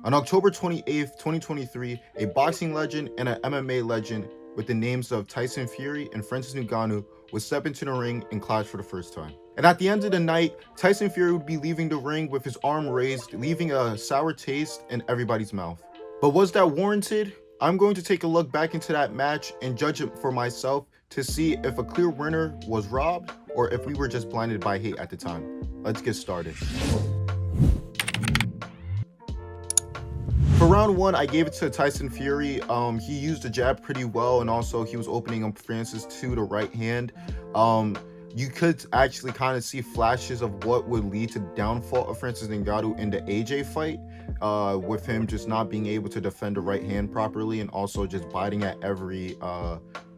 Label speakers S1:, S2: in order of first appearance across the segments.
S1: On October 28th, 2023, a boxing legend and an MMA legend with the names of Tyson Fury and Francis Ngannou would step into the ring and clash for the first time. And at the end of the night, Tyson Fury would be leaving the ring with his arm raised, leaving a sour taste in everybody's mouth. But was that warranted? I'm going to take a look back into that match and judge it for myself to see if a clear winner was robbed or if we were just blinded by hate at the time. Let's get started. For round one, I gave it to Tyson Fury. He used the jab pretty well, and also he was opening up Francis to the right hand. You could actually kind of see flashes of what would lead to the downfall of Francis Ngannou in the AJ fight, with him just not being able to defend the right hand properly and also just biting at every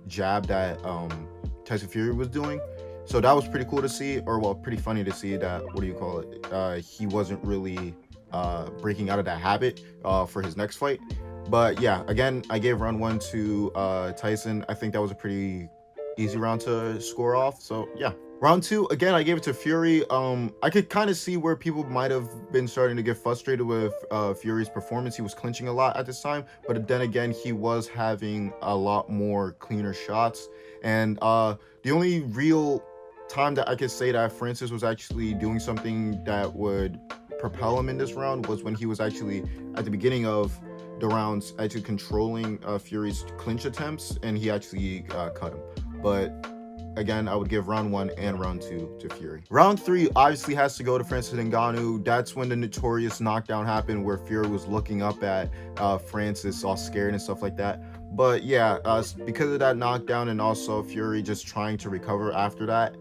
S1: jab that Tyson Fury was doing. So that was pretty cool to see, or well, pretty funny to see that, he wasn't really breaking out of that habit for his next fight. But yeah, again, I gave round one to Tyson. I think that was a pretty easy round to score off. So yeah. Round two, again, I gave it to Fury. I could kind of see where people might have been starting to get frustrated with Fury's performance. He was clinching a lot at this time, but then again, he was having a lot more cleaner shots. And the only real time that I could say that Francis was actually doing something that would propel him in this round was when he was actually at the beginning of the rounds actually controlling Fury's clinch attempts, and he actually cut him. But again, I would give round one and round two to Fury. Round three obviously has to go to Francis Ngannou. That's when the notorious knockdown happened where Fury was looking up at Francis all scared and stuff like that. But yeah, because of that knockdown and also Fury just trying to recover after that,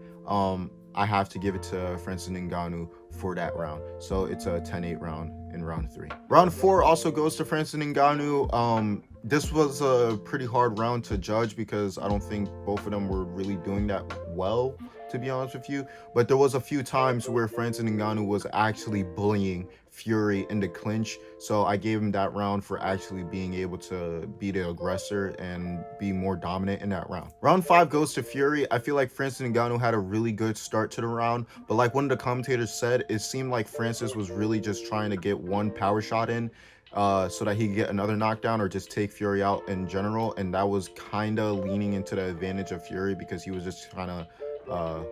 S1: I have to give it to Francis Ngannou for that round. So it's a 10-8 round in round three. Round four also goes to Francis Ngannou. This was a pretty hard round to judge because I don't think both of them were really doing that well, to be honest with you. But there was a few times where Francis Ngannou was actually bullying Fury in the clinch. So I gave him that round for actually being able to be the aggressor and be more dominant in that round. Round five goes to Fury. I feel like Francis Ngannou had a really good start to the round, but like one of the commentators said, it seemed like Francis was really just trying to get one power shot in so that he could get another knockdown or just take Fury out in general, and that was kind of leaning into the advantage of Fury because he was just kind of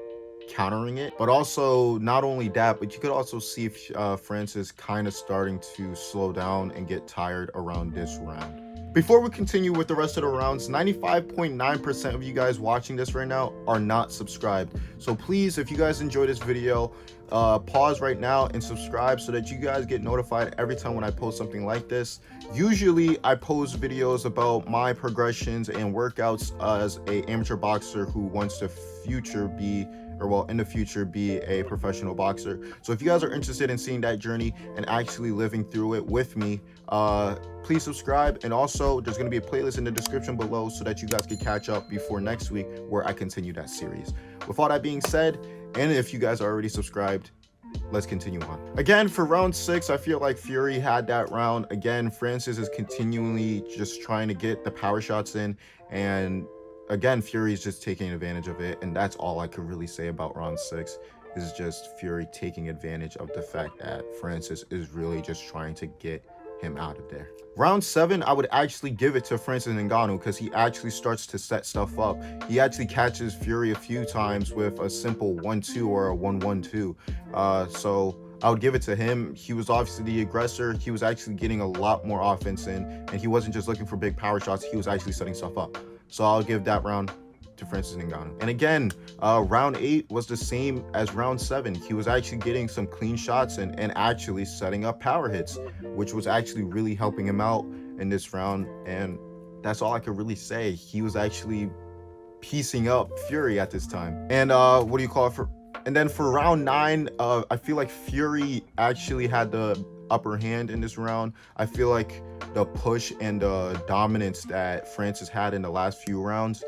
S1: countering it. But also, not only that, but you could also see Francis kind of starting to slow down and get tired around this round. Before we continue with the rest of the rounds, 95.9% of you guys watching this right now are not subscribed. So please, if you guys enjoy this video, pause right now and subscribe so that you guys get notified every time when I post something like this. Usually I post videos about my progressions and workouts as an amateur boxer who wants to in the future be a professional boxer. So if you guys are interested in seeing that journey and actually living through it with me, please subscribe. And also there's going to be a playlist in the description below so that you guys can catch up before next week where I continue that series. With all that being said, and if you guys are already subscribed, let's continue on. Again, for round six, I feel like Fury had that round. Again, Francis is continually just trying to get the power shots in, and again, Fury's just taking advantage of it, and that's all I could really say about round six, is just Fury taking advantage of the fact that Francis is really just trying to get him out of there. Round seven, I would actually give it to Francis Ngannou because he actually starts to set stuff up. He actually catches Fury a few times with a simple 1-2 or a 1-1-2. So I would give it to him. He was obviously the aggressor. He was actually getting a lot more offense in, and he wasn't just looking for big power shots. He was actually setting stuff up. So I'll give that round to Francis Ngannou. And again, round eight was the same as round seven. He was actually getting some clean shots and actually setting up power hits, which was actually really helping him out in this round. And that's all I could really say. He was actually piecing up Fury at this time. And and then for round nine, I feel like Fury actually had the upper hand in this round. I feel like the push and the dominance that Francis had in the last few rounds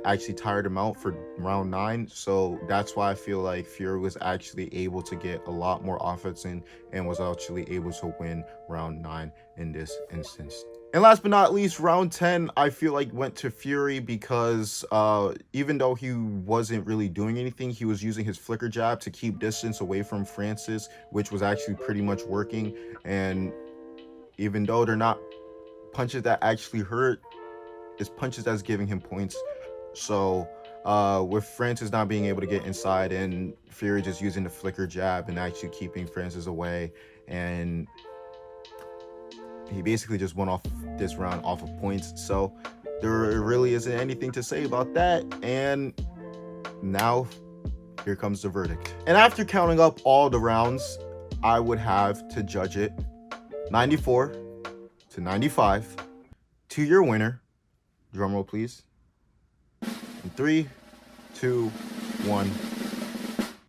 S1: actually tired him out for round nine. So that's why I feel like Fury was actually able to get a lot more offense in and was actually able to win round nine in this instance. And last but not least, round 10, I feel like went to Fury because even though he wasn't really doing anything, he was using his flicker jab to keep distance away from Francis, which was actually pretty much working. And even though they're not punches that actually hurt, it's punches that's giving him points. So with Francis not being able to get inside and Fury just using the flicker jab and actually keeping Francis away, and he basically just went off this round off of points. So there really isn't anything to say about that. And now here comes the verdict. And after counting up all the rounds, I would have to judge it 94-95 to your winner. Drum roll, please. In 3, 2, 1.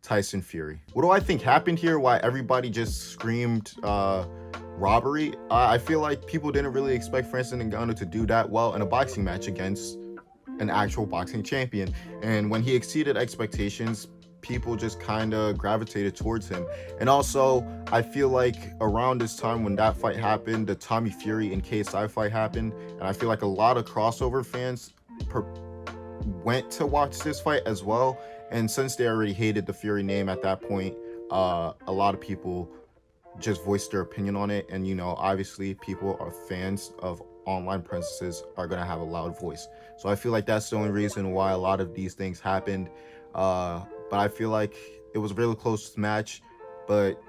S1: Tyson Fury. What do I think happened here? Why everybody just screamed robbery? I feel like people didn't really expect Francis Ngannou to do that well in a boxing match against an actual boxing champion. And when he exceeded expectations, people just kind of gravitated towards him. And also, I feel like around this time when that fight happened, the Tommy Fury and KSI fight happened, and I feel like a lot of crossover fans went to watch this fight as well. And since they already hated the Fury name at that point, a lot of people just voiced their opinion on it. And, you know, obviously people are fans of online presences are going to have a loud voice. So I feel like that's the only reason why a lot of these things happened. But I feel like it was a really close match, but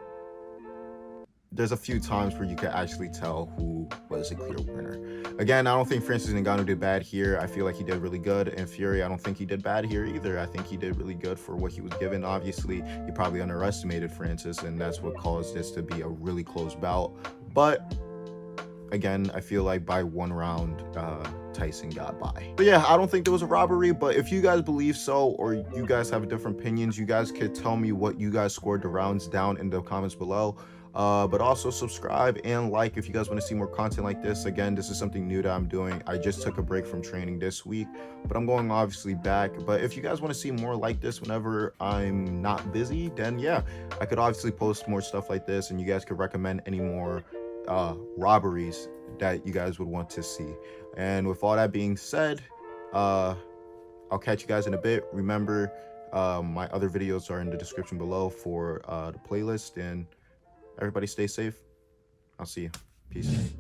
S1: there's a few times where you can actually tell who was a clear winner. Again, I don't think Francis Ngannou did bad here. I feel like he did really good. And Fury, I don't think he did bad here either. I think he did really good for what he was given. Obviously, he probably underestimated Francis, and that's what caused this to be a really close bout. But again, I feel like by one round, Tyson got by. But yeah, I don't think there was a robbery, but if you guys believe so, or you guys have different opinions, you guys could tell me what you guys scored the rounds down in the comments below. But also subscribe and like if you guys want to see more content like this. Again, this is something new that I'm doing. I just took a break from training this week, but I'm going obviously back. But if you guys want to see more like this whenever I'm not busy, then yeah, I could obviously post more stuff like this, and you guys could recommend any more robberies that you guys would want to see. And with all that being said, I'll catch you guys in a bit. Remember, my other videos are in the description below for the playlist, and everybody stay safe. I'll see you. Peace.